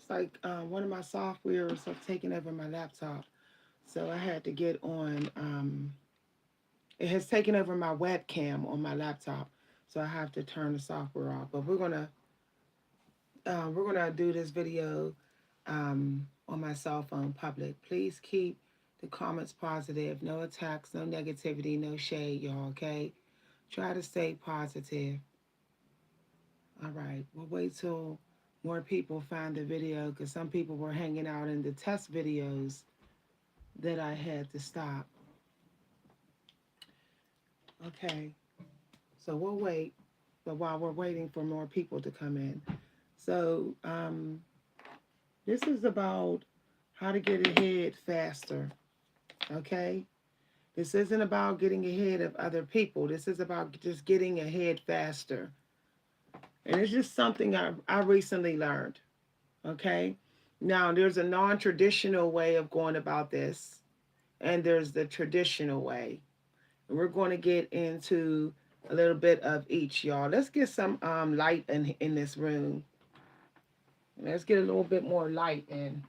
It's like one of my softwares have taken over my laptop. So I had to get on, it has taken over my webcam on my laptop. So I have to turn the software off. But we're gonna do this video on my cell phone public. Please keep the comments positive. No attacks, no negativity, no shade, y'all, okay? Try to stay positive. All right, we'll wait till more people find the video because some people were hanging out in the test videos that I had to stop. Okay, so we'll wait, but while we're waiting for more people to come in. So, this is about how to get ahead faster, okay? This isn't about getting ahead of other people. This is about just getting ahead faster. And it's just something I recently learned, okay? Now, there's a non traditional way of going about this, and there's the traditional way. And we're going to get into a little bit of each, y'all. Let's get some light in this room. Let's get a little bit more light in.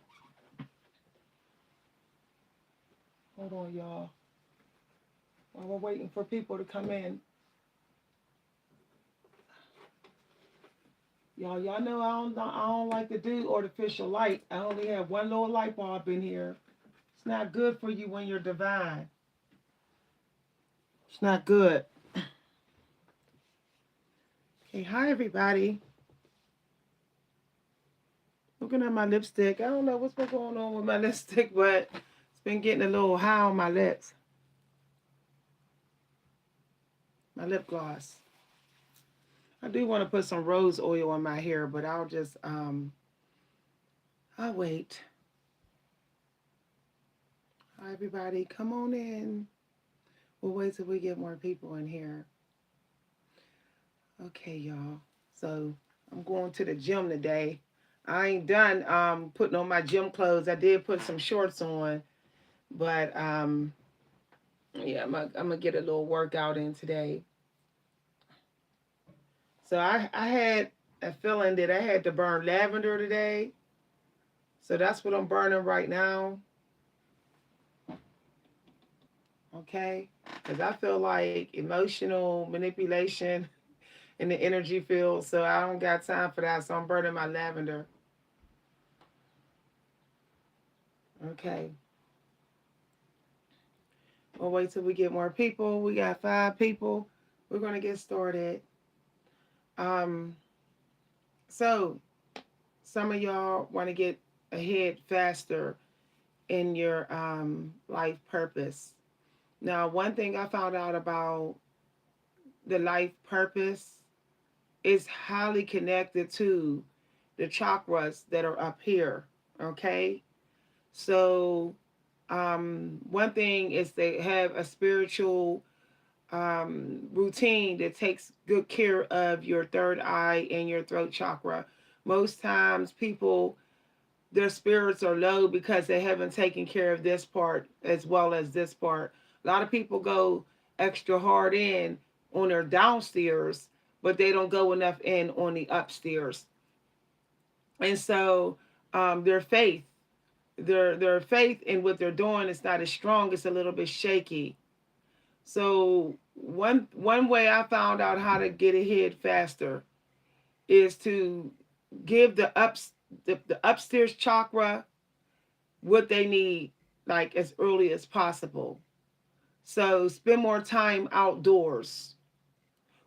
Hold on, y'all. While we're waiting for people to come in. Y'all know I don't like to do artificial light. I only have one little light bulb in here. It's not good for you when you're divine. It's not good. Okay, hi everybody. Looking at my lipstick. I don't know what's been going on with my lipstick, but it's been getting a little high on my lips. My lip gloss. I do want to put some rose oil on my hair, but I'll wait. Hi everybody, come on in. We'll wait till we get more people in here. Okay, y'all. So I'm going to the gym today. I ain't done putting on my gym clothes. I did put some shorts on, but yeah, I'm gonna get a little workout in today. So I had a feeling that I had to burn lavender today. So that's what I'm burning right now. Okay? Because I feel like emotional manipulation in the energy field. So I don't got time for that. So I'm burning my lavender. Okay. We'll wait till we get more people. We got 5 people. We're going to get started. Um, so some of y'all want to get ahead faster in your life purpose. Now, one thing I found out about the life purpose is highly connected to the chakras that are up here. Okay. So, one thing is they have a spiritual routine that takes good care of your third eye and your throat chakra. Most times, people, their spirits are low because they haven't taken care of this part as well as this part. A lot of people go extra hard in on their downstairs, but they don't go enough in on the upstairs. And so, their faith, their faith in what they're doing is not as strong. It's a little bit shaky. So one way I found out how to get ahead faster is to give the upstairs chakra what they need, like as early as possible. So spend more time outdoors.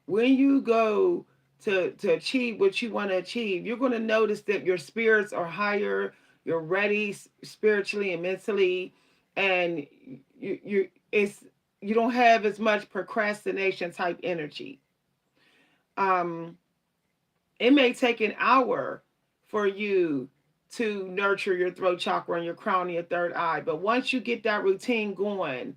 When you go to achieve what you want to achieve, you're going to notice that your spirits are higher, you're ready spiritually and mentally, and it's you don't have as much procrastination type energy. Um, it may take an hour for you to nurture your throat chakra and your crown and your third eye, but once you get that routine going,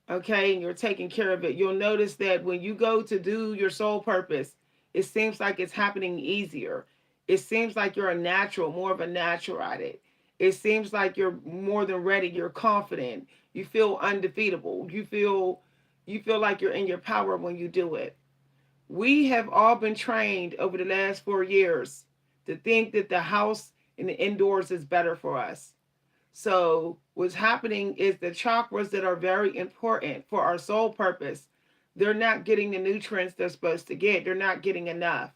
okay, and you're taking care of it, you'll notice that when you go to do your soul purpose, it seems like it's happening easier. It seems like you're a natural, more of a natural at it. It seems like you're more than ready, you're confident. You feel undefeatable. You feel like you're in your power when you do it. We have all been trained over the last 4 years to think that the house and the indoors is better for us. So what's happening is the chakras that are very important for our soul purpose, they're not getting the nutrients they're supposed to get. They're not getting enough.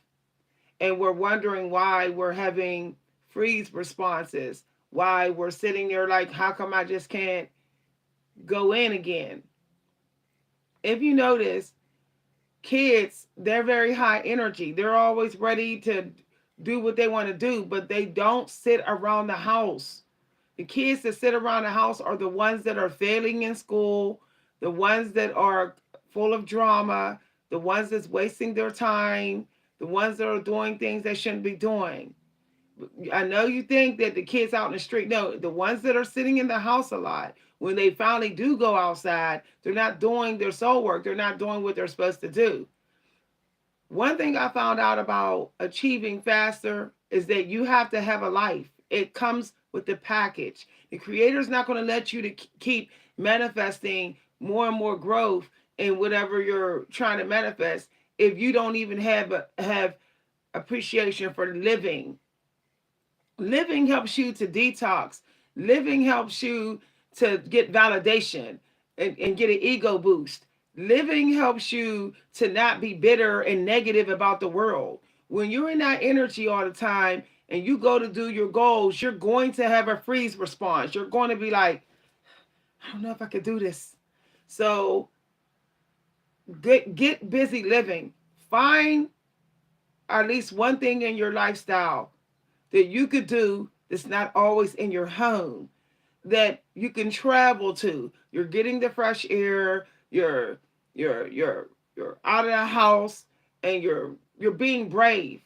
And we're wondering why we're having freeze responses, why we're sitting there like, how come I just can't go in again? If you notice, kids, they're very high energy. They're always ready to do what they want to do, but they don't sit around the house. The kids that sit around the house are the ones that are failing in school, the ones that are full of drama, the ones that's wasting their time, the ones that are doing things they shouldn't be doing. I know you think that the kids out in the street, no, the ones that are sitting in the house a lot, when they finally do go outside, they're not doing their soul work. They're not doing what they're supposed to do. One thing I found out about achieving faster is that you have to have a life. It comes with the package. The creator's not going to let you to keep manifesting more and more growth in whatever you're trying to manifest if you don't even have appreciation for living. Living helps you to detox. Living helps you to get validation and get an ego boost. Living helps you to not be bitter and negative about the world. When you're in that energy all the time and you go to do your goals, you're going to have a freeze response. You're going to be like, I don't know if I could do this. So get busy living. Find at least one thing in your lifestyle that you could do that's not always in your home, that you can travel to. You're getting the fresh air, you're out of the house, and you're being brave.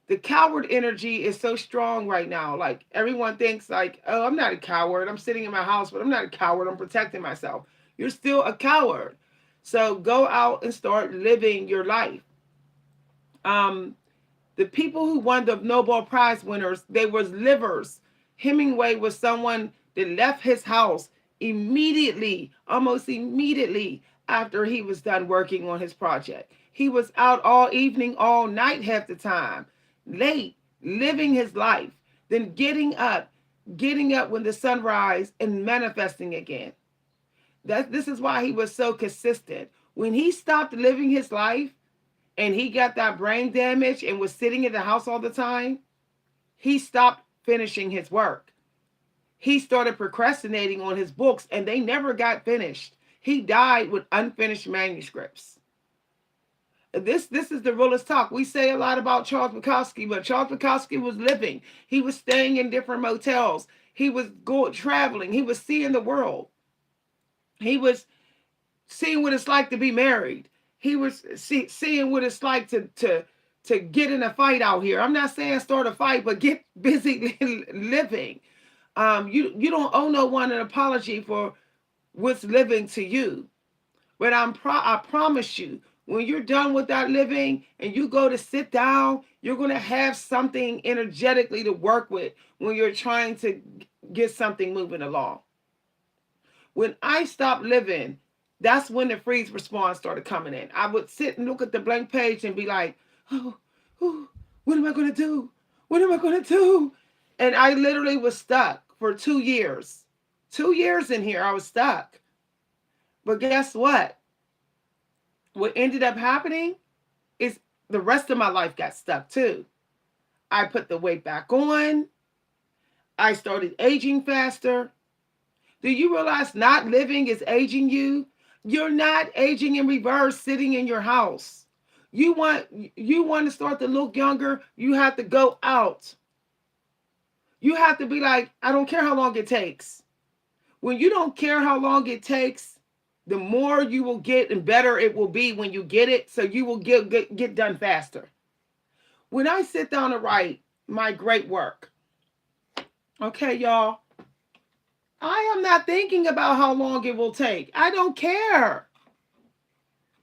The coward energy is so strong right now. Like everyone thinks like, oh, I'm not a coward. I'm sitting in my house, but I'm not a coward. I'm protecting myself. You're still a coward. So go out and start living your life. The people who won the Nobel Prize winners, they were livers. Hemingway was someone that left his house immediately, almost immediately after he was done working on his project. He was out all evening, all night half the time, late, living his life, then getting up when the sun rises and manifesting again. This is why he was so consistent. When he stopped living his life, and he got that brain damage and was sitting in the house all the time, he stopped finishing his work. He started procrastinating on his books and they never got finished. He died with unfinished manuscripts. This is the realest talk. We say a lot about Charles Bukowski, but Charles Bukowski was living. He was staying in different motels. He was going traveling. He was seeing the world. He was seeing what it's like to be married. He was seeing what it's like to get in a fight out here. I'm not saying start a fight, but get busy living. You don't owe no one an apology for what's living to you. But I promise you, when you're done with that living and you go to sit down, you're going to have something energetically to work with when you're trying to get something moving along. When I stopped living, that's when the freeze response started coming in. I would sit and look at the blank page and be like, oh, what am I going to do? What am I going to do? And I literally was stuck for 2 years. 2 years in here, I was stuck. But guess what? What ended up happening is the rest of my life got stuck too. I put the weight back on. I started aging faster. Do you realize not living is aging you? You're not aging in reverse sitting in your house. You want to start to look younger, you have to go out. You have to be like, I don't care how long it takes. When you don't care how long it takes, the more you will get and better it will be when you get it, so you will get done faster. When I sit down to write my great work, okay, y'all, I am not thinking about how long it will take. I don't care.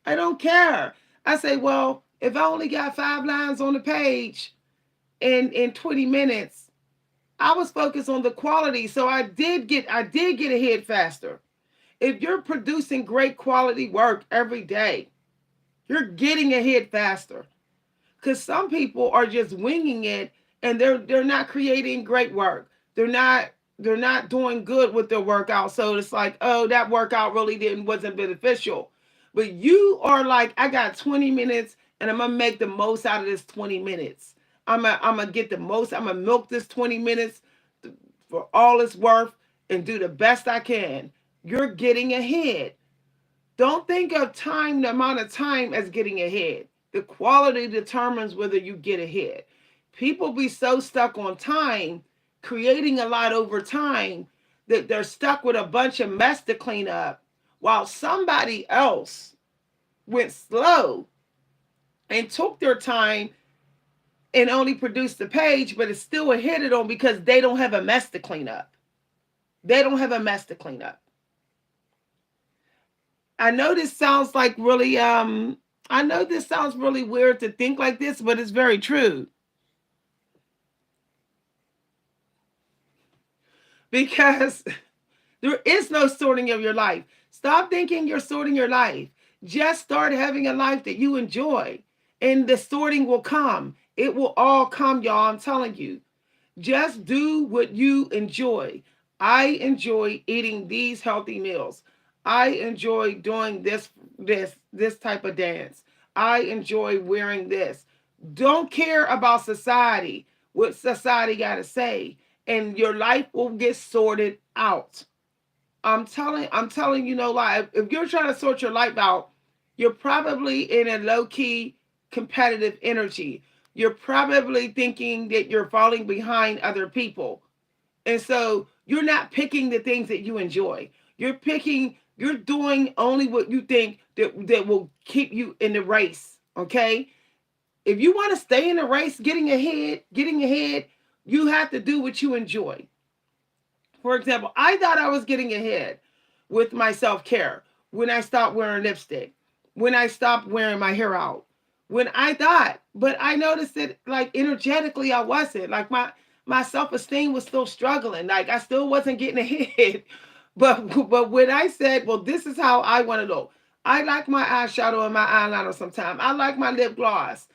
I don't care. I say, well, if I only got 5 lines on the page in 20 minutes, I was focused on the quality. So I did get ahead faster. If you're producing great quality work every day, you're getting ahead faster. Because some people are just winging it and they're not creating great work. They're not doing good with their workout. So it's like, oh, that workout really didn't wasn't beneficial. But you are like, I got 20 minutes and I'm gonna make the most out of this 20 minutes. I'm gonna get the most, I'm gonna milk this 20 minutes for all it's worth and do the best I can. You're getting ahead. Don't think of time, the amount of time, as getting ahead. The quality determines whether you get ahead. People be so stuck on time, creating a lot over time, that they're stuck with a bunch of mess to clean up, while somebody else went slow and took their time and only produced the page, but it's still ahead of them because they don't have a mess to clean up. They don't have a mess to clean up. I know this sounds like really I know this sounds really weird to think like this, but it's very true. Because there is no sorting of your life. Stop thinking you're sorting your life. Just start having a life that you enjoy. And the sorting will come. It will all come, y'all. I'm telling you. Just do what you enjoy. I enjoy eating these healthy meals. I enjoy doing this type of dance. I enjoy wearing this. Don't care about society, what society got to say, and your life will get sorted out. I'm telling you no lie. If you're trying to sort your life out, you're probably in a low key competitive energy. You're probably thinking that you're falling behind other people. And so you're not picking the things that you enjoy. You're doing only what you think that will keep you in the race. Okay? If you want to stay in the race, getting ahead, you have to do what you enjoy. For example, I thought I was getting ahead with my self care when I stopped wearing lipstick, when I stopped wearing my hair out, when I thought, but I noticed that like energetically I wasn't. Like my self esteem was still struggling. Like I still wasn't getting ahead. But when I said, well, this is how I want to look. I like my eyeshadow and my eyeliner sometimes. I like my lip gloss.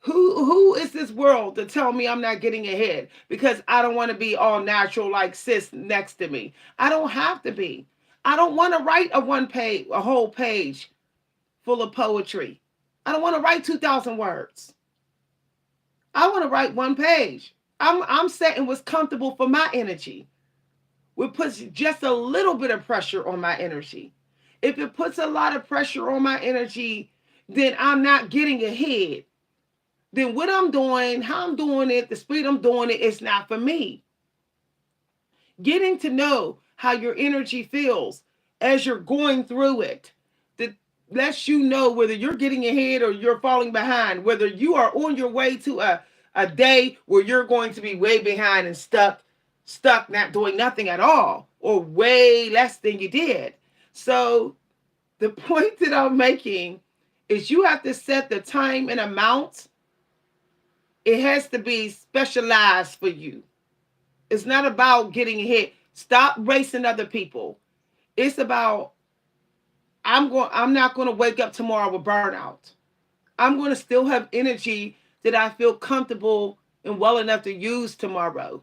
Who is this world to tell me I'm not getting ahead because I don't want to be all natural like sis next to me? I don't have to be. I don't want to write a whole page full of poetry. I don't want to write 2,000 words. I want to write one page. I'm setting what's comfortable for my energy. It puts just a little bit of pressure on my energy. If it puts a lot of pressure on my energy, then I'm not getting ahead. Then what I'm doing, how I'm doing it, the speed I'm doing it, it's not for me. Getting to know how your energy feels as you're going through it, that lets you know whether you're getting ahead or you're falling behind, whether you are on your way to a day where you're going to be way behind and stuck, not doing nothing at all, or way less than you did. So the point that I'm making is you have to set the time and amount. It has to be specialized for you. It's not about getting ahead. Stop racing other people. It's about I'm not going to wake up tomorrow with burnout. I'm going to still have energy that I feel comfortable and well enough to use tomorrow.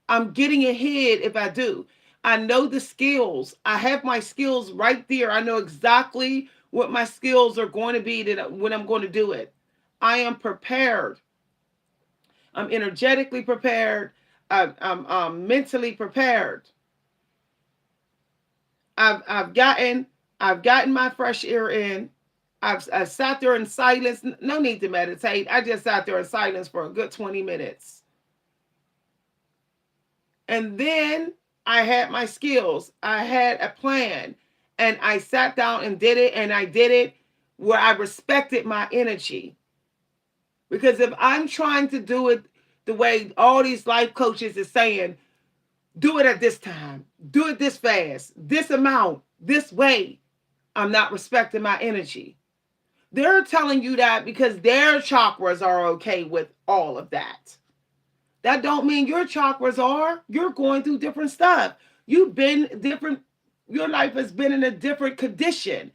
I'm getting ahead if I do. I know the skills. I have my skills right there. I know exactly what my skills are going to be when I'm going to do it. I am prepared. I'm energetically prepared. I'm mentally prepared. I've gotten my fresh air in. I sat there in silence. No need to meditate. I just sat there in silence for a good 20 minutes. And then I had my skills. I had a plan. And I sat down and did it. And I did it where I respected my energy. Because if I'm trying to do it the way all these life coaches are saying, do it at this time, do it this fast, this amount, this way, I'm not respecting my energy. They're telling you that because their chakras are okay with all of that. That don't mean your chakras are. You're going through different stuff. You've been different. Your life has been in a different condition.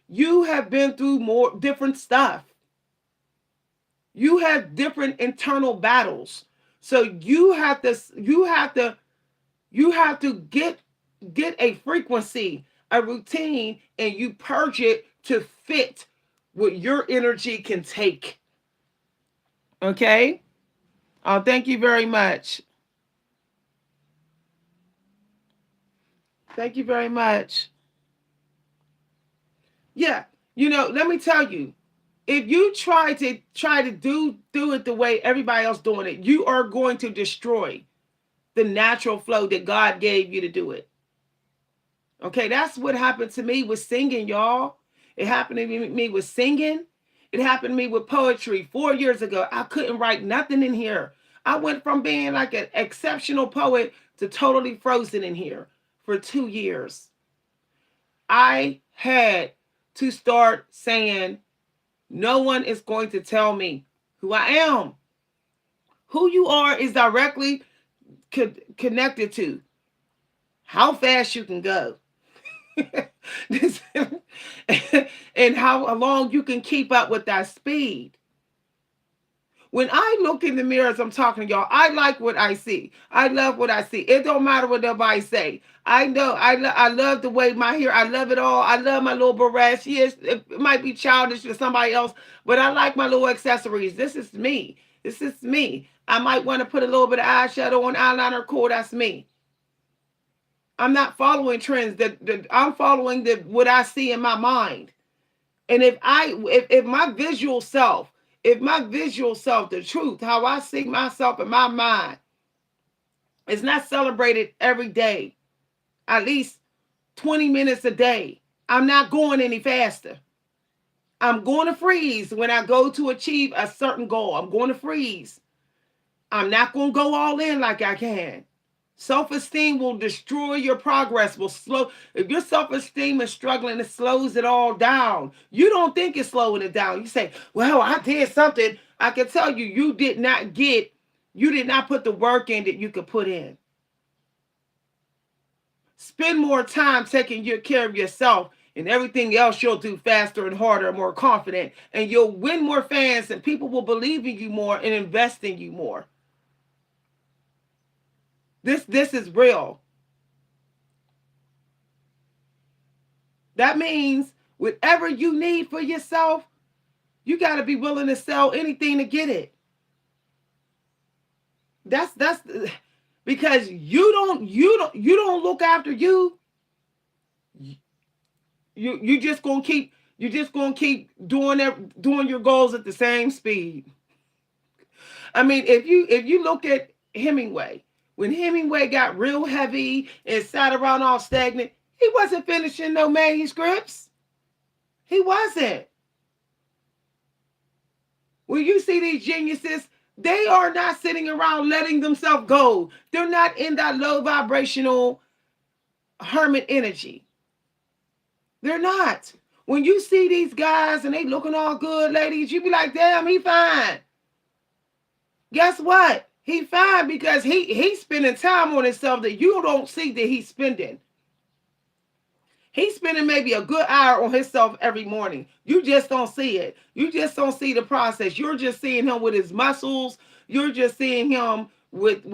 You have been through more different stuff. You have different internal battles. So you have to get a frequency, a routine, and you purge it to fit what your energy can take. Okay? Oh, thank you very much. Thank you very much. Yeah. Let me tell you, if you try to do it the way everybody else doing it, you are going to destroy the natural flow that God gave you to do it. Okay, that's what happened to me with singing, y'all. It happened to me with singing. It happened to me with poetry 4 years ago. I couldn't write nothing in here. I went from being like an exceptional poet to totally frozen in here for 2 years. I had to start saying, no one is going to tell me who I am. Who you are is directly connected to how fast you can go. And how long you can keep up with that speed. When I look in the mirror as I'm talking to y'all, I like what I see. I love what I see. It don't matter what nobody say. I know. I love the way my hair. I love it all. I love my little barrette. It might be childish to somebody else, but I like my little accessories. This is me. This is me. I might want to put a little bit of eyeshadow on, eyeliner. Cool, that's me. I'm not following trends. That I'm following what I see in my mind. And if my visual self, the truth, how I see myself in my mind, is not celebrated every day, at least 20 minutes a day, I'm not going any faster. I'm going to freeze when I go to achieve a certain goal. I'm going to freeze. I'm not going to go all in like I can. Self-esteem will destroy your progress, will slow. If your self-esteem is struggling, it slows it all down. You don't think it's slowing it down. You say, well, I did something. I can tell you, you did not put the work in that you could put in. Spend more time taking care of yourself, and everything else you'll do faster and harder, more confident, and you'll win more fans, and people will believe in you more and invest in you more. This is real. That means whatever you need for yourself, you got to be willing to sell anything to get it. That's because you don't look after you. You just gonna keep doing your goals at the same speed. I mean, if you look at Hemingway, when Hemingway got real heavy and sat around all stagnant, he wasn't finishing no manuscripts. He wasn't. When you see these geniuses, they are not sitting around letting themselves go. They're not in that low vibrational hermit energy. They're not. When you see these guys and they looking all good, ladies, you be like, damn, he fine. Guess what? He fine because he's spending time on himself that you don't see that he's spending. He's spending maybe a good hour on himself every morning. You just don't see it. You just don't see the process. You're just seeing him with his muscles. You're just seeing him with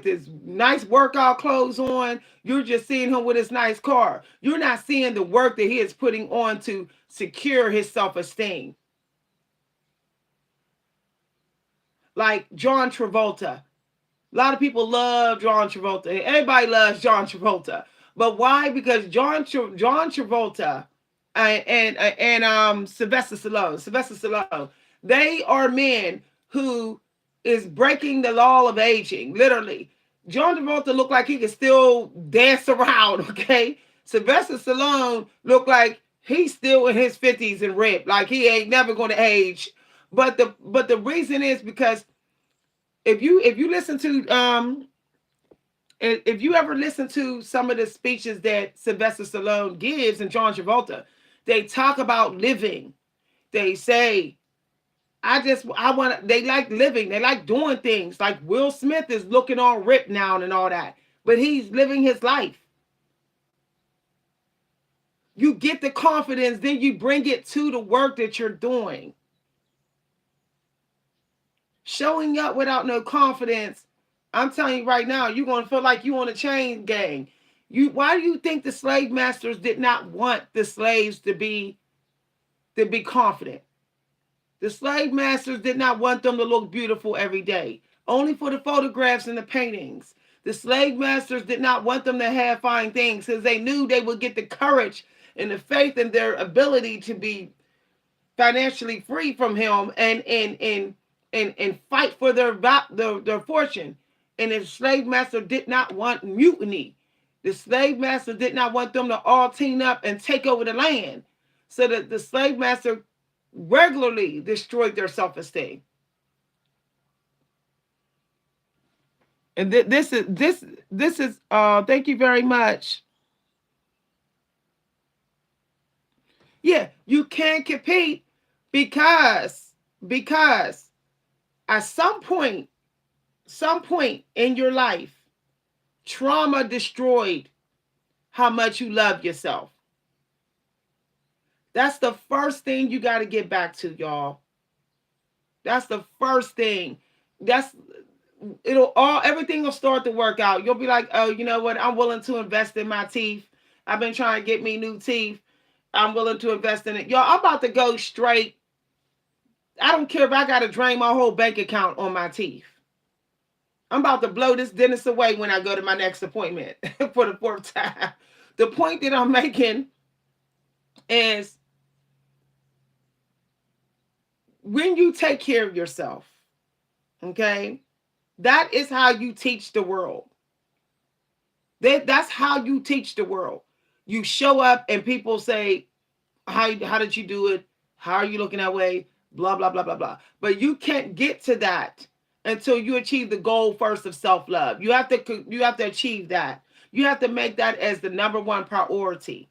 his nice workout clothes on. You're just seeing him with his nice car. You're not seeing the work that he is putting on to secure his self-esteem. Like John Travolta. A lot of people love John Travolta. Everybody loves John Travolta. But why? Because John Travolta and Sylvester Stallone, they are men who is breaking the law of aging. Literally, John Travolta looked like he could still dance around. Okay, Sylvester Stallone looked like he's still in his 50s and ripped, like he ain't never going to age. But the reason is because if you listen to if you ever listen to some of the speeches that Sylvester Stallone gives and John Travolta, they talk about living. They say, they like living. They like doing things. Like Will Smith is looking all ripped now and all that, but he's living his life. You get the confidence, then you bring it to the work that you're doing. Showing up without no confidence, I'm telling you right now, you're going to feel like you on a chain gang. Why do you think the slave masters did not want the slaves to be confident? The slave masters did not want them to look beautiful every day, only for the photographs and the paintings. The slave masters did not want them to have fine things because they knew they would get the courage and the faith in their ability to be financially free from him and fight for their fortune. And the slave master did not want mutiny. The slave master did not want them to all team up and take over the land. So that the slave master regularly destroyed their self-esteem. And this is thank you very much. Yeah, you can't compete because at some point in your life, trauma destroyed how much you love yourself. That's the first thing you got to get back to, y'all. That's the first thing. Everything will start to work out. You'll be like, oh, you know what? I'm willing to invest in my teeth. I've been trying to get me new teeth. I'm willing to invest in it. Y'all, I'm about to go straight. I don't care if I got to drain my whole bank account on my teeth. I'm about to blow this dentist away when I go to my next appointment for the fourth time. The point that I'm making is when you take care of yourself, okay, that is how you teach the world. That's how you teach the world. You show up and people say, how did you do it? How are you looking that way? Blah, blah, blah, blah, blah. But you can't get to that until you achieve the goal first of self-love. You have to achieve that. You have to make that as the number one priority.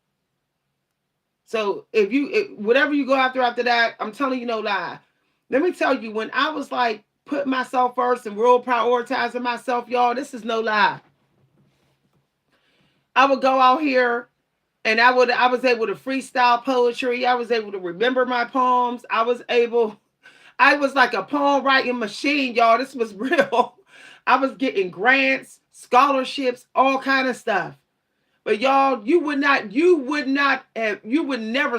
So whatever you go after that, I'm telling you no lie. Let me tell you, when I was like putting myself first and real prioritizing myself, y'all, this is no lie. I would go out here and I was able to freestyle poetry. I was able to remember my poems. I was like a poem writing machine, y'all. This was real. I was getting grants, scholarships, all kind of stuff. But y'all, you would never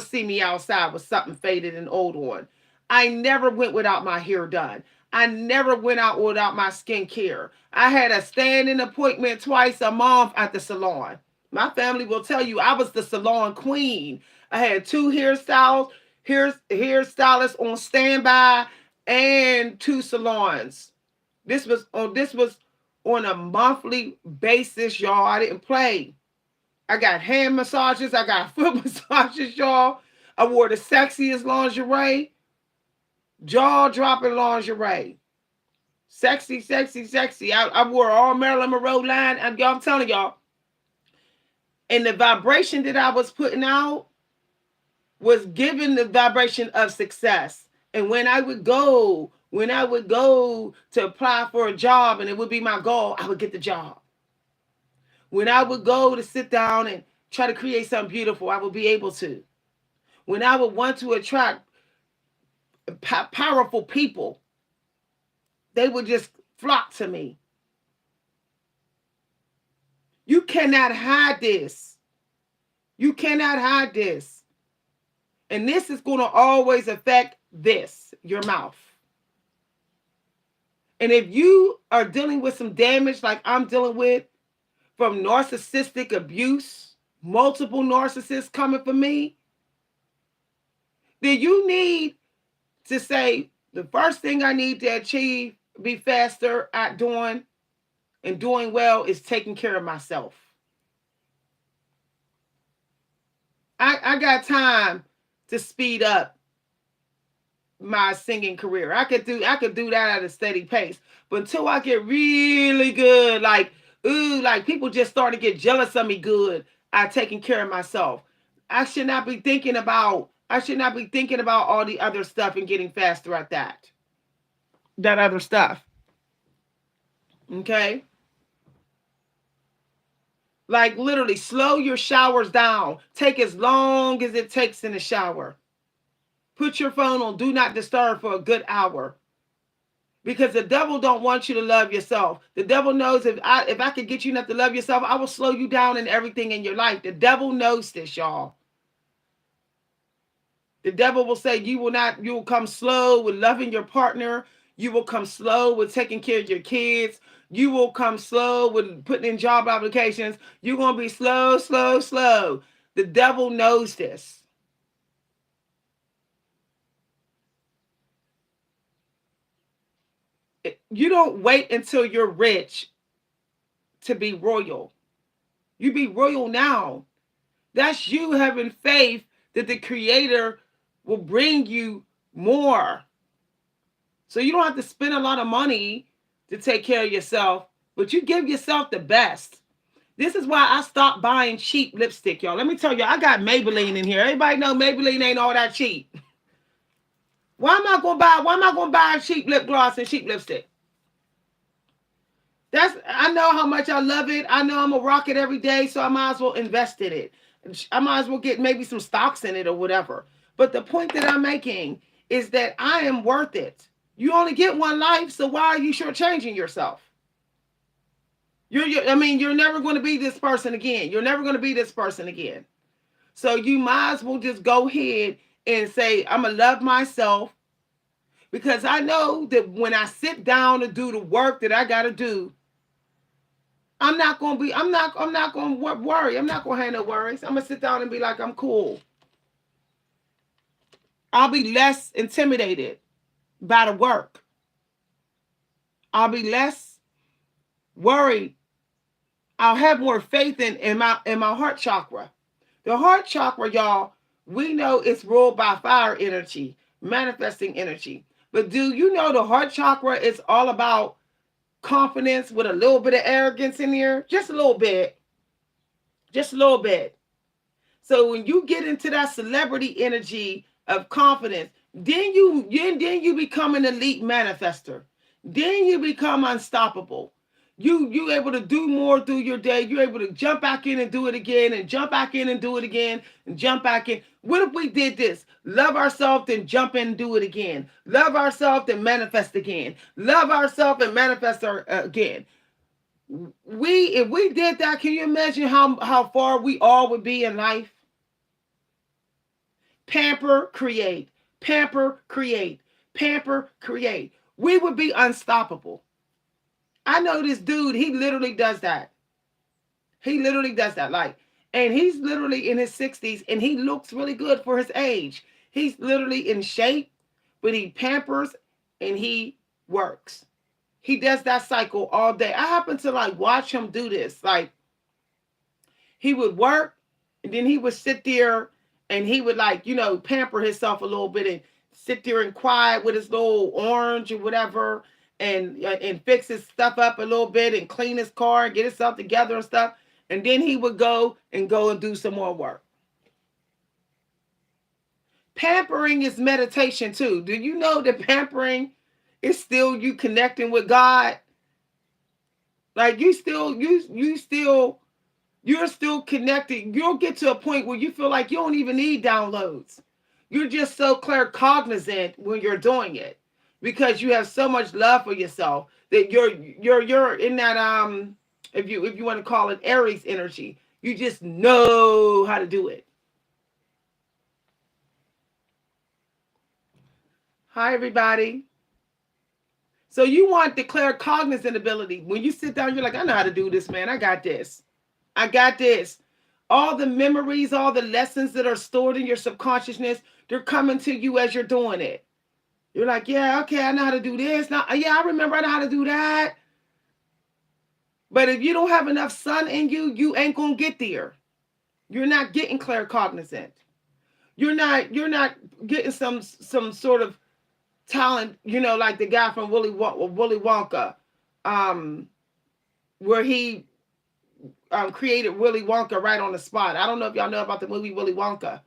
see me outside with something faded and old on. I never went without my hair done. I never went out without my skincare. I had a standing appointment twice a month at the salon. My family will tell you I was the salon queen. I had 2 hairstylists on standby and 2 salons. This was on a monthly basis, y'all. I didn't play. I got hand massages. I got foot massages, y'all. I wore the sexiest lingerie. Jaw-dropping lingerie. Sexy, sexy, sexy. I wore all Marilyn Monroe line. I'm telling y'all. And the vibration that I was putting out was giving the vibration of success. And when I would go to apply for a job and it would be my goal, I would get the job. When I would go to sit down and try to create something beautiful, I would be able to. When I would want to attract powerful people, they would just flock to me. You cannot hide this. You cannot hide this. And this is going to always affect your mouth. And if you are dealing with some damage like I'm dealing with from narcissistic abuse, multiple narcissists coming for me, then you need to say, the first thing I need to achieve, be faster at doing and doing well, is taking care of myself. I got time to speed up my singing career. I could do that at a steady pace. But until I get really good, like people just start to get jealous of me good at taking care of myself. I should not be thinking about all the other stuff and getting faster at that other stuff. Okay? Like literally slow your showers down. Take as long as it takes in the shower. Put your phone on do not disturb for a good hour. Because the devil don't want you to love yourself. The devil knows if I could get you not to love yourself, I will slow you down in everything in your life. The devil knows this, y'all. The devil will say you will come slow with loving your partner. You will come slow with taking care of your kids. You will come slow with putting in job applications. You're going to be slow, slow, slow. The devil knows this. You don't wait until you're rich to be royal. You be royal now. That's you having faith that the creator will bring you more. So you don't have to spend a lot of money to take care of yourself, but you give yourself the best. This is why I stopped buying cheap lipstick, y'all. Let me tell you, I got Maybelline in here. Everybody know Maybelline ain't all that cheap. Why am I gonna buy a cheap lip gloss and cheap lipstick? I know how much I love it. I know I'm gonna rock it every day, so I might as well invest in it. I might as well get maybe some stocks in it or whatever. But the point that I'm making is that I am worth it. You only get one life, so why are you shortchanging yourself? You're never going to be this person again. You're never going to be this person again. So you might as well just go ahead and say, I'm gonna love myself, because I know that when I sit down to do the work that I gotta do, I'm not gonna worry. I'm not gonna have no worries. I'm gonna sit down and be like, I'm cool. I'll be less intimidated by the work. I'll be less worried. I'll have more faith in my heart chakra. The heart chakra, y'all, we know it's ruled by fire energy, manifesting energy. But do you know the heart chakra is all about confidence with a little bit of arrogance in there? Just a little bit. Just a little bit. So when you get into that celebrity energy of confidence, then you become an elite manifester. Then you become unstoppable. You able to do more through your day. You're able to jump back in and do it again, and jump back in and do it again, and jump back in. What if we did this? Love ourselves, then jump in and do it again. Love ourselves, then manifest again. Love ourselves and manifest again. If we did that, can you imagine how far we all would be in life? Pamper, create. Pamper, create. Pamper, create. We would be unstoppable. I know this dude, he literally does that. He literally does that. And he's literally in his 60s and he looks really good for his age. He's literally in shape, but he pampers and he works. He does that cycle all day. I happen to watch him do this. He would work and then he would sit there and he would pamper himself a little bit and sit there and quiet with his little orange or whatever, and fix his stuff up a little bit and clean his car and get himself together and stuff. And then he would go and do some more work. Pampering is meditation too. Do you know that pampering is still you connecting with God? You're still connected. You'll get to a point where you feel like you don't even need downloads. You're just so claircognizant when you're doing it, because you have so much love for yourself that you're in that if you want to call it Aries energy. You just know how to do it. Hi everybody. So you want the claircognizant ability. When you sit down, you're like, I know how to do this, man. I got this. I got this. All the memories, all the lessons that are stored in your subconsciousness, they're coming to you as you're doing it. You're like, yeah, okay, I know how to do this. Now, yeah, I remember I know how to do that. But if you don't have enough sun in you, you ain't gonna get there. You're not getting claircognizant. You're not getting some sort of talent, like the guy from Willy Wonka, where he created Willy Wonka right on the spot. I don't know if y'all know about the movie Willy Wonka,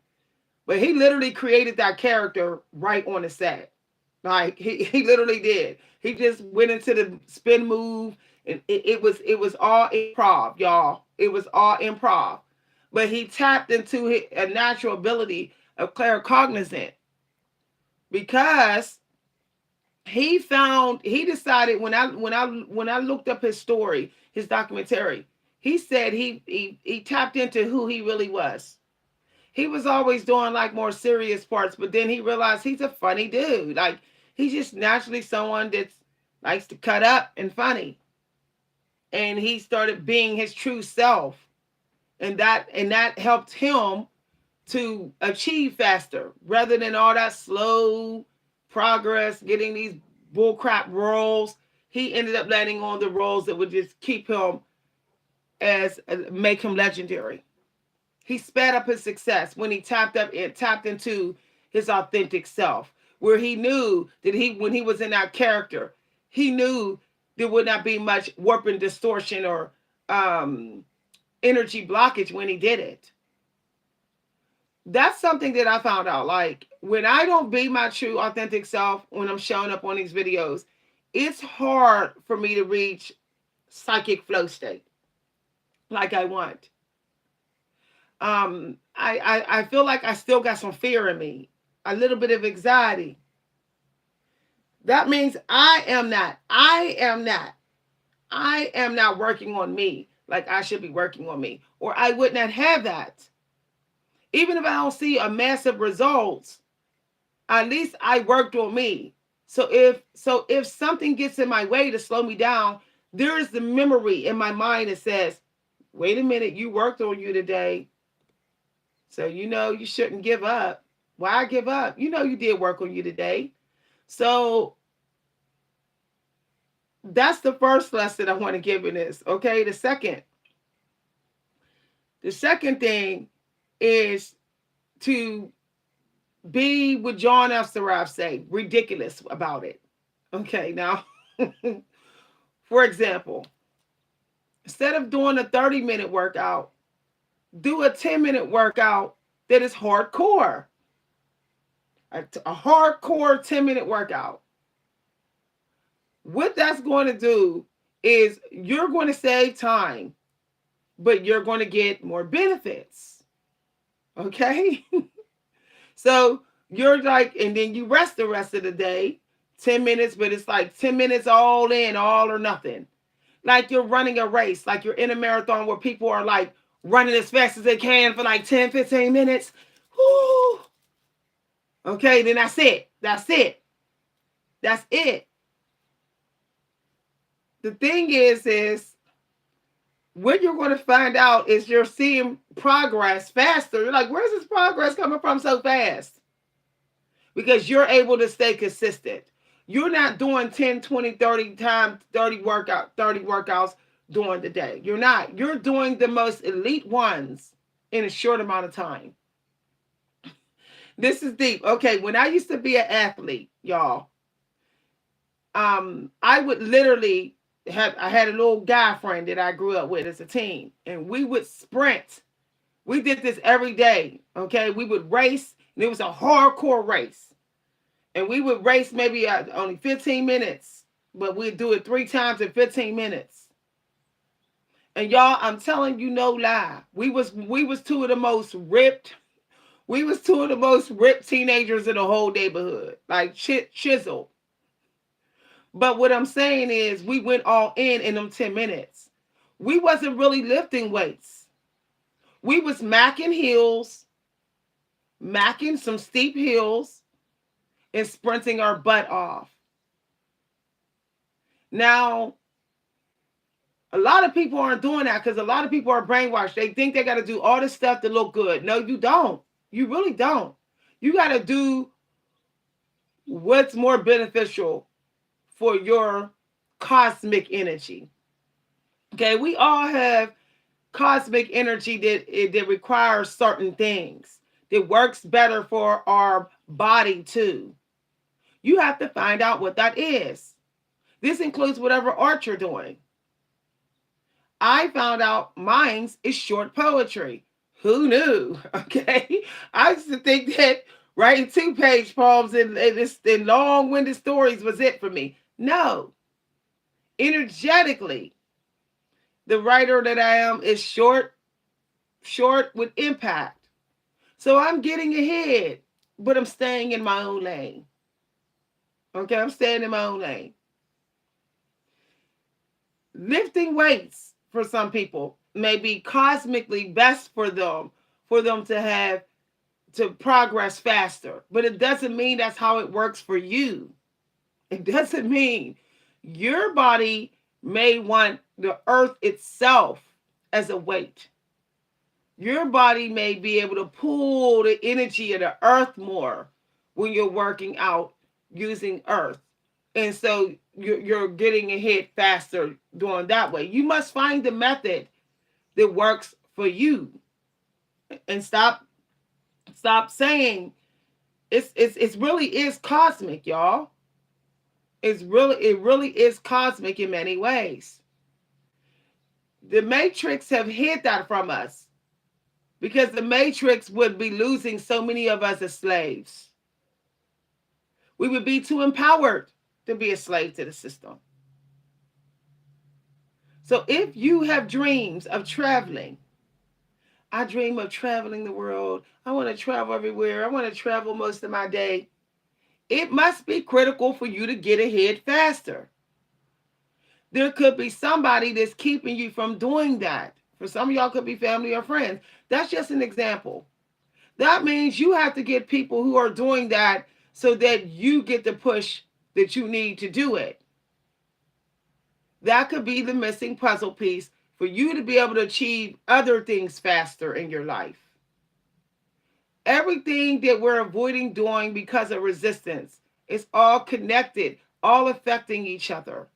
but he literally created that character right on the set. He literally did. He just went into the spin move, and it was all improv, y'all. It was all improv. But he tapped into a natural ability of claircognizant, because He decided when I looked up his story, his documentary, he said he tapped into who he really was. He was always doing like more serious parts, but then he realized he's a funny dude. Like he's just naturally someone that likes to cut up and funny. And he started being his true self. And that helped him to achieve faster rather than all that slow progress, getting these bullcrap roles. He ended up landing on the roles that would just keep him as make him legendary. He sped up his success when he tapped into his authentic self, where he knew that when he was in that character, he knew there would not be much warp and distortion or um, energy blockage when he did it. That's something that I found out. Like when I don't be my true authentic self, when I'm showing up on these videos, it's hard for me to reach psychic flow state like I want. I feel like I still got some fear in me, a little bit of anxiety. That means I am not working on me like I should be working on me, or I would not have that. Even if I don't see a massive results, at least I worked on me. So if something gets in my way to slow me down, there is the memory in my mind that says, wait a minute, you worked on you today. So you know you shouldn't give up. Why give up? You know you did work on you today. So that's the first lesson I want to give in this. Okay. The second thing is to be what John F. Saraf say, ridiculous about it. Okay, now, for example, instead of doing a 30-minute workout, do a 10-minute workout that is hardcore. A hardcore 10-minute workout. What that's going to do is you're going to save time, but you're going to get more benefits. Okay? So you're like, and then you rest the rest of the day, 10 minutes, but it's like 10 minutes all in, all or nothing. Like you're running a race, like you're in a marathon where people are like running as fast as they can for like 10, 15 minutes. Whew. Okay, then that's it. That's it. That's it. The thing is what you're going to find out is you're seeing progress faster. You're like, where's this progress coming from so fast? Because you're able to stay consistent. You're not doing 10, 20, 30 times, 30 workouts during the day. You're not. You're doing the most elite ones in a short amount of time. This is deep. Okay, when I used to be an athlete, y'all, I would literally I had a little guy friend that I grew up with as a teen, and we would sprint. We did this every day. Okay, we would race, and it was a hardcore race. And we would race maybe only 15 minutes, but we'd do it 3 times in 15 minutes. And y'all, I'm telling you no lie. We was two of the most ripped. We was two of the most ripped teenagers in the whole neighborhood. Like chiseled. But what I'm saying is we went all in them 10 minutes. We wasn't really lifting weights. We was macking some steep hills and sprinting our butt off. Now, a lot of people aren't doing that because a lot of people are brainwashed. They think they got to do all this stuff to look good. No, you don't. You really don't. You got to do what's more beneficial for your cosmic energy. Okay, we all have cosmic energy that requires certain things that works better for our body too. You have to find out what that is. This includes whatever art you're doing. I found out mine's is short poetry. Who knew? Okay. I used to think that writing 2-page poems and long-winded stories was it for me. No. Energetically, the writer that I am is short with impact. So I'm getting ahead, but I'm staying in my own lane. Okay, I'm staying in my own lane. Lifting weights for some people may be cosmically best for them to have to progress faster. But it doesn't mean that's how it works for you. It doesn't mean your body may want the earth itself as a weight. Your body may be able to pull the energy of the earth more when you're working out using earth. And so you're getting ahead faster doing that way. You must find the method that works for you. And stop saying it's really is cosmic, y'all. It really is cosmic in many ways. The Matrix have hid that from us because the Matrix would be losing so many of us as slaves. We would be too empowered to be a slave to the system. So if you have dreams of traveling, I dream of traveling the world. I want to travel everywhere. I want to travel most of my day. It must be critical for you to get ahead faster. There could be somebody that's keeping you from doing that. For some of y'all, could be family or friends. That's just an example. That means you have to get people who are doing that so that you get the push that you need to do it. That could be the missing puzzle piece for you to be able to achieve other things faster in your life. Everything that we're avoiding doing because of resistance is all connected, all affecting each other.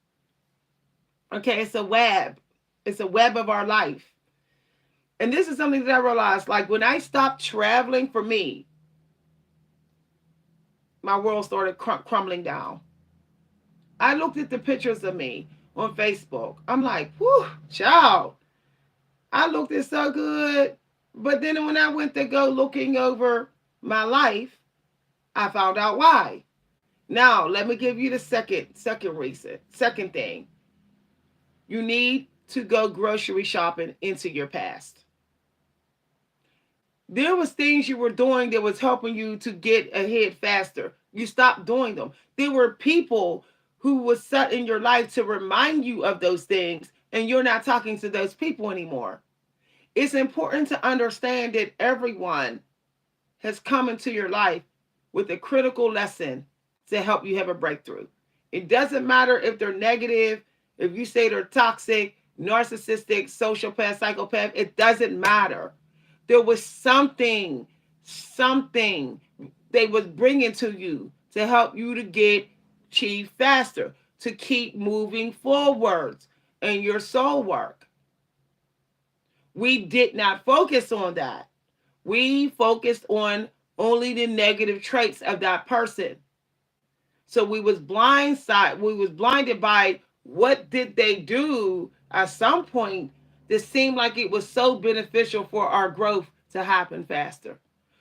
Okay, it's a web. It's a web of our life. And this is something that I realized, like when I stopped traveling, for me, my world started crumbling down. I looked at the pictures of me on Facebook. I'm like, whew, child. I looked it so good. But then when I went to go looking over my life, I found out why. Now, let me give you the second reason. Second thing. You need to go grocery shopping into your past. There was things you were doing that was helping you to get ahead faster. You stopped doing them. There were people who was set in your life to remind you of those things, and you're not talking to those people anymore. It's important to understand that everyone has come into your life with a critical lesson to help you have a breakthrough. It doesn't matter if they're negative, if you say they're toxic, narcissistic, sociopath, psychopath, it doesn't matter. There was something they was bringing to you to help you to get achieve faster, to keep moving forwards in your soul work. We did not focus on that. We focused on only the negative traits of that person. So we was blinded by what did they do at some point that seemed like it was so beneficial for our growth to happen faster.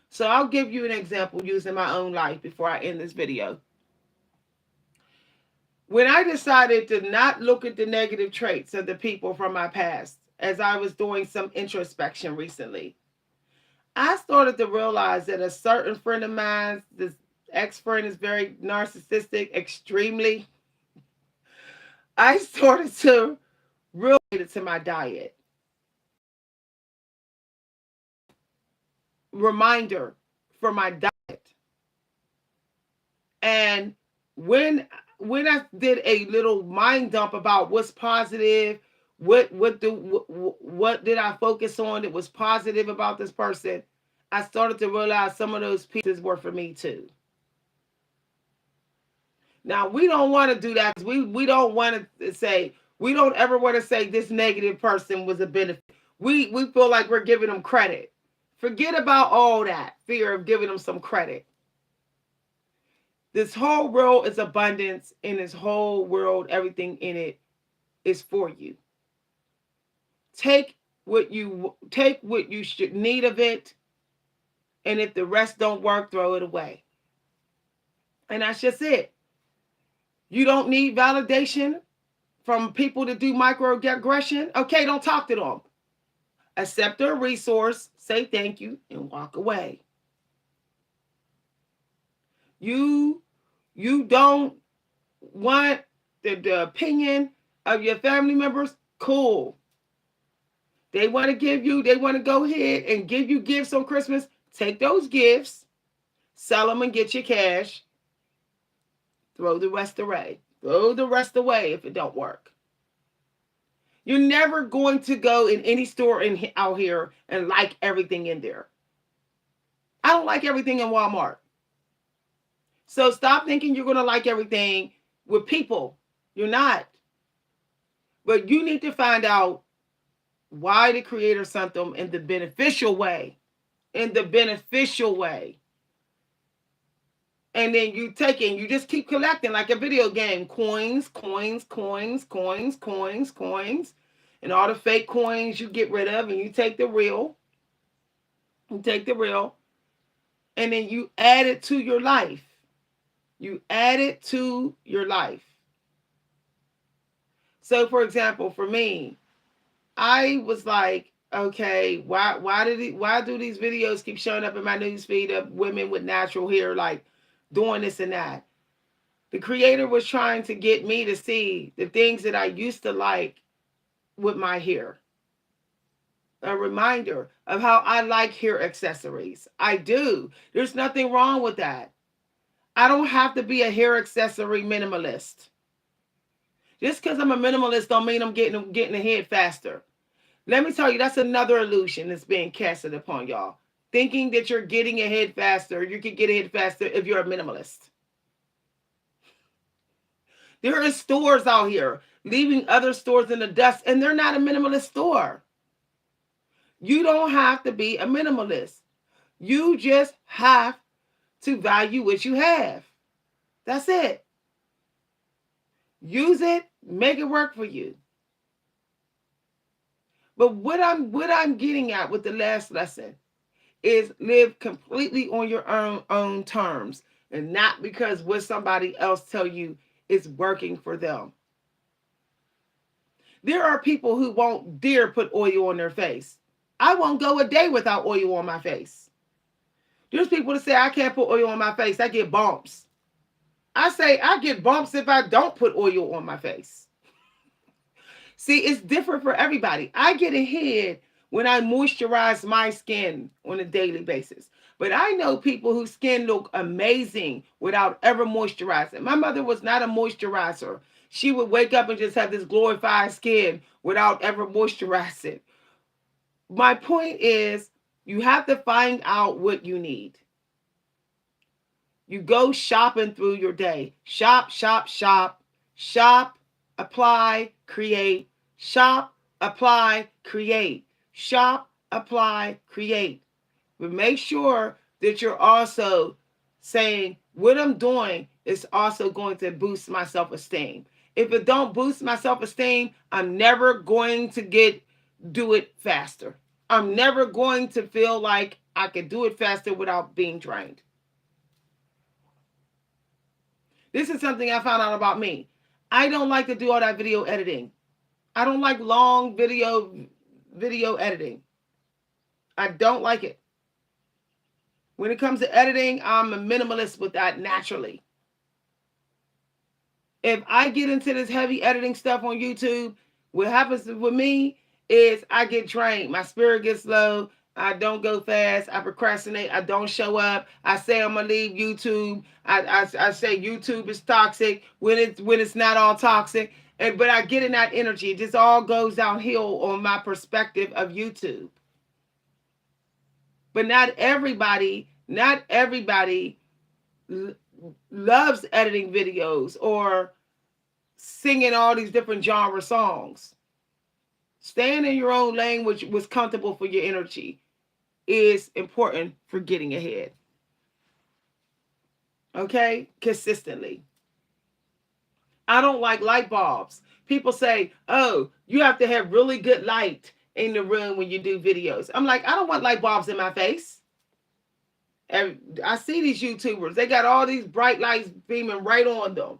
So I'll give you an example using my own life before I end this video. When I decided to not look at the negative traits of the people from my past, as I was doing some introspection recently, I started to realize that a certain friend of mine, this ex-friend, is very narcissistic, extremely. I started to relate it to my diet. Reminder for my diet. And when I did a little mind dump about what's positive, what did I focus on that was positive about this person, I started to realize some of those pieces were for me too. Now we don't want to do that. We don't want to say, we don't ever want to say this negative person was a benefit. We feel like we're giving them credit. Forget about all that fear of giving them some credit. This whole world is abundance, and this whole world, everything in it is for you. Take what you should need of it, and if the rest don't work, throw it away. And that's just it. You don't need validation from people to do microaggression. Okay, don't talk to them. Accept their resource, say thank you, and walk away. You don't want the opinion of your family members, cool. They want to go ahead and give you gifts on Christmas. Take those gifts, sell them and get your cash. Throw the rest away. Throw the rest away if it don't work. You're never going to go in any store out here and like everything in there. I don't like everything in Walmart. So stop thinking you're going to like everything with people. You're not. But you need to find out why the creator sent them in the beneficial way. In the beneficial way. And then you take it and you just keep collecting like a video game. Coins, coins, coins, coins, coins, coins. And all the fake coins you get rid of and you take the real. You take the real. And then you add it to your life. You add it to your life. So for example, for me, I was like, okay, why do these videos keep showing up in my newsfeed of women with natural hair like doing this and that? The creator was trying to get me to see the things that I used to like with my hair. A reminder of how I like hair accessories. I do. There's nothing wrong with that. I don't have to be a hair accessory minimalist. Just because I'm a minimalist don't mean I'm getting ahead faster. Let me tell you, that's another illusion that's being casted upon y'all. Thinking that you're getting ahead faster, you can get ahead faster if you're a minimalist. There are stores out here leaving other stores in the dust, and they're not a minimalist store. You don't have to be a minimalist. You just have to value what you have. That's it. Use it, make it work for you. But what I'm getting at with the last lesson is live completely on your own terms and not because what somebody else tell you is working for them. There are people who won't dare put oil on their face. I won't go a day without oil on my face. There's people that say I can't put oil on my face. I get bumps. I say I get bumps if I don't put oil on my face. See, it's different for everybody. I get ahead when I moisturize my skin on a daily basis. But I know people whose skin look amazing without ever moisturizing. My mother was not a moisturizer. She would wake up and just have this glorified skin without ever moisturizing. My point is, you have to find out what you need. You go shopping through your day. Shop, shop, shop. Shop, apply, create. Shop, apply, create. Shop, apply, create. But make sure that you're also saying what I'm doing is also going to boost my self-esteem. If it don't boost my self-esteem, I'm never going to do it faster. I'm never going to feel like I can do it faster without being drained. This is something I found out about me. I don't like to do all that video editing. I don't like long video editing. I don't like it. When it comes to editing, I'm a minimalist with that naturally. If I get into this heavy editing stuff on YouTube, what happens with me is I get drained. My spirit gets low. I don't go fast. I procrastinate. I don't show up. I say I'm gonna leave YouTube. I say YouTube is toxic when it's not all toxic. But I get in that energy. It just all goes downhill on my perspective of YouTube. But not everybody loves editing videos or singing all these different genre songs. Staying in your own lane, which was comfortable for your energy, is important for getting ahead. Okay? Consistently. I don't like light bulbs. People say, oh, you have to have really good light in the room when you do videos. I'm like, I don't want light bulbs in my face. And I see these YouTubers. They got all these bright lights beaming right on them.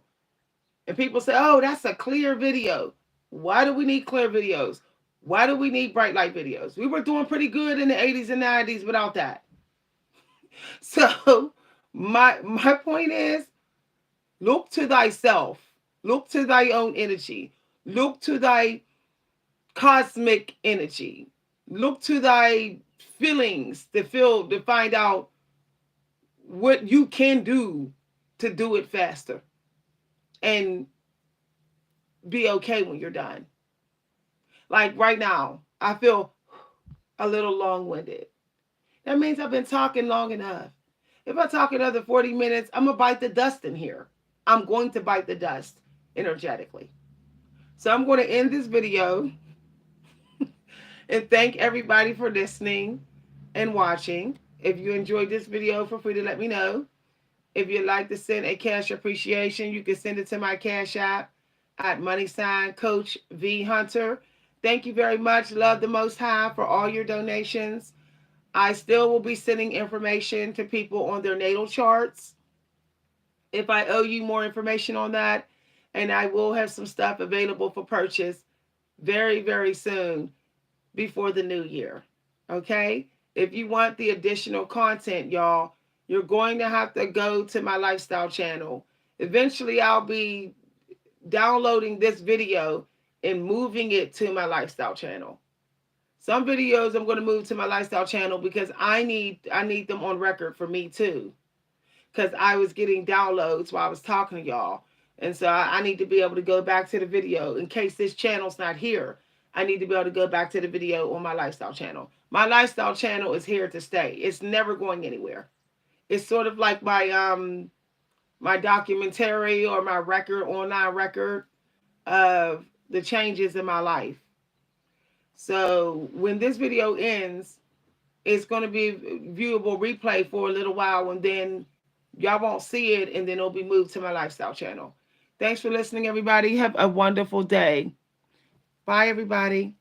And people say, oh, that's a clear video. Why do we need clear videos? Why do we need bright light videos? We were doing pretty good in the 80s and 90s without that. So my point is, look to thyself. Look to thy own energy. Look to thy cosmic energy. Look to thy feelings to find out what you can do to do it faster and be okay when you're done. Like right now, I feel a little long-winded. That means I've been talking long enough. If I talk another 40 minutes, I'm going to bite the dust in here. I'm going to bite the dust energetically. So I'm going to end this video and thank everybody for listening and watching. If you enjoyed this video, feel free to let me know. If you'd like to send a cash appreciation, you can send it to my Cash App at Coach V Hunter. Thank you very much. Love the Most High for all your donations. I still will be sending information to people on their natal charts if I owe you more information on that. And I will have some stuff available for purchase very, very soon before the new year. Okay? If you want the additional content, y'all, you're going to have to go to my lifestyle channel. Eventually, I'll be downloading this video and moving it to my lifestyle channel. Some videos I'm going to move to my lifestyle channel because I need them on record for me too. Because I was getting downloads while I was talking to y'all. And so I need to be able to go back to the video in case this channel's not here. I need to be able to go back to the video on my lifestyle channel. My lifestyle channel is here to stay. It's never going anywhere. It's sort of like my documentary or my online record of the changes in my life. So when this video ends, it's going to be viewable replay for a little while, and then y'all won't see it, and then it'll be moved to my lifestyle channel. Thanks for listening, everybody. Have a wonderful day. Bye, everybody.